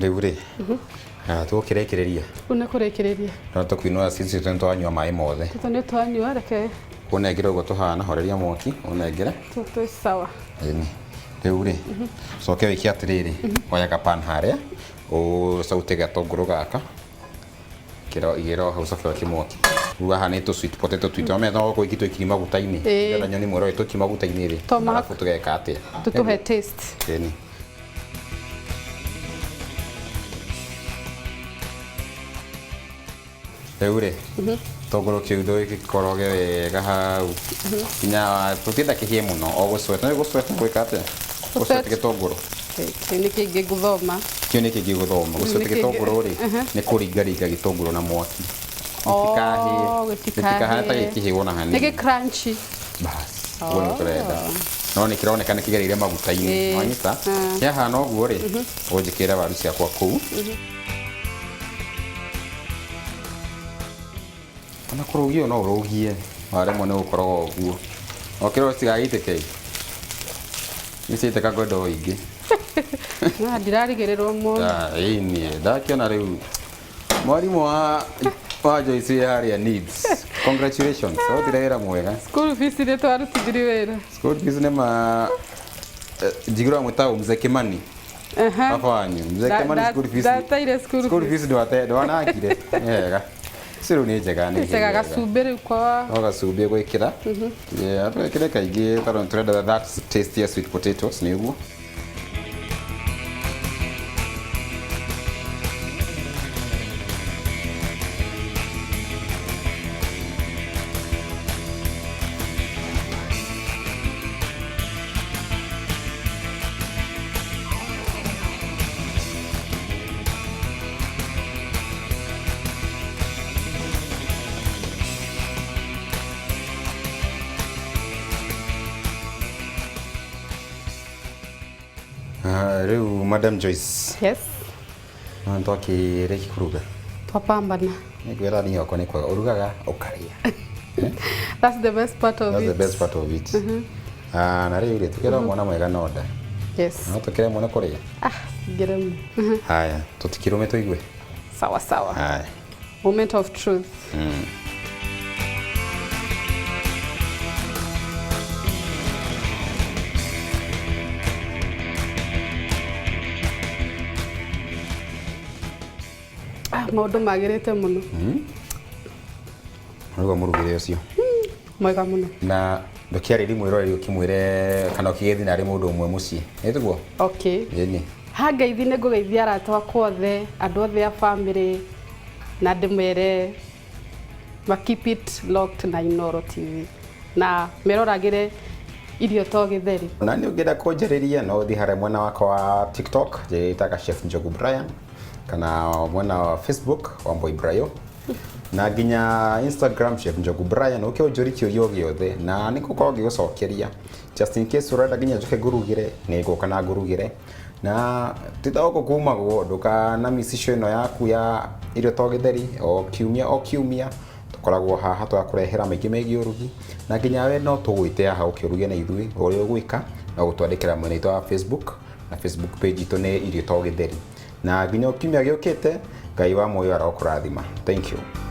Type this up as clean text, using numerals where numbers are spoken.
Rĩu rĩ. Tukirekereria. Una kurekereria. No tukwinwa sisi twanywa maĩ mothe. Tũtone twanywa reke. Unengere ugo tuhana horeria mwaki, unengere. Tũtũ sawa. Ĩni. Rĩu rĩ. Coke wiki atiriri. Oya kapan haria. Ucaute gatũngũrũ gaka. Igero hau coke waki mwaki. Rĩu haha nĩ sweet potato twitũ. Ometha gũkũ iki twĩkiri maguta-inĩ. Ngetha nyoni mwero twĩkiri maguta-inĩ rĩ. Arabu tũgeka atĩa. Tũtũhe taste. Ĩni. Rĩu rĩ. Tũngũrũ kĩu gĩkoroge wega hau. Nginya tũtienda kĩhĩe mũno o gũcweta. Nĩ gũcweta gwĩka atĩa? Gũcweta gĩtũngũrũ. Nĩ kĩngĩ gũthoma. Kĩo nĩ kĩngĩ gũthoma. Gũcweta gĩtũngũrũ rĩ nĩ kũringaringa gĩtũngũrũ na mwaki. Gĩtikahĩe ta gĩkĩhĩe wona hanini. Nĩ crunchy. Bas. Ũguo nĩ tũrenda. No nĩ kĩroneka nĩ kĩgereire maguta-inĩ. Wanyita. Kĩahana ũguo rĩ ũnjĩkĩre waru ciakwa kũu. Kana kũrũgio no ũrũgie. Waremwo nĩ gũkorwo ũguo. Okĩro citigagĩitĩke. Nĩciĩtĩka ngondo ingĩ. Na ndirarigĩrĩrwo mũno. Ĩni ndakiona rĩu mwarimũ wa Joyce harĩa needs. Congratulations. Ũtire wĩra mwega. School fees nĩ twarutithiri wĩra. School fees nĩ ma njigĩrwo mũtaũ Mzee Kimani. Baba wanyu. Mzee Kimani school fees. Ndateire school fees ndwanakire. Wega. Siru nĩ njega nĩ. Njega gacumbĩ rĩu kwa. No gacumbĩ gwĩkĩra. Twĩkĩre kaingĩ tondũ tũrenda that tasty sweet potatoes nĩ ũguo. Rĩu Madam Joyce. Yes. Nĩ twakĩrĩki kũruga. Twapambana. Nĩngwĩra niĩ okwa nĩ kwega ũrugaga ũkarĩa. That's the best part of it. That's the best part of it. Na rĩu rĩ tukĩra mwana mwega na order. Yes. No tukĩre mwana kũrĩa. Ngeremu. Haya, tũtikĩrũme tũigue. Sawa sawa. Haya. Moment of truth. Maũndũ magĩrĩte mũno. Rĩu mũrugĩre ũcio. Mwega mũno. Na ndũkĩarĩri mwĩroreri ũkĩmwĩre kana ũkĩgethi narĩ mũndũ ũmwe mũciĩ. Nĩtiguo? Okay. Ĩni. Ha ngeithi nĩ ngũgeithia arata akwa othe, andũ othe a family na ndĩmere ma keep it locked na Inooro TV. Na meroragĩre irio to gĩtheri. Na nĩ ũngĩenda kũnjarĩria no ũthiĩ harĩa mwena wakwa wa TikTok njĩtaga Chef Njogu Brian kana mwena wa Facebook wa Boy Brayo na nginya Instagram Chef Njogu Brian ũkĩonjũri kĩũrio gĩothe na nĩ ngũkorwo ngĩgũcokeria just in case ũrenda nginya njoke ngũrugĩre nĩ ngũka na ngũrugĩre na titagwo kumagwo ndũkana miss ĩno yaku ya irio to gĩtheri o kiumia tũkoragwo haha twakũrehera maingĩ megiĩ ũrugi na nginya we no tũgwĩte haha ũkĩrugia na ithuĩ ũrĩa ũgwĩka na gũtwandĩkĩra mwena witũ wa Facebook na Facebook page itũ nĩ irio to gĩtheri na nginya kiumia gĩũkĩte Ngai wa muoyo arokũrathima. Thank you.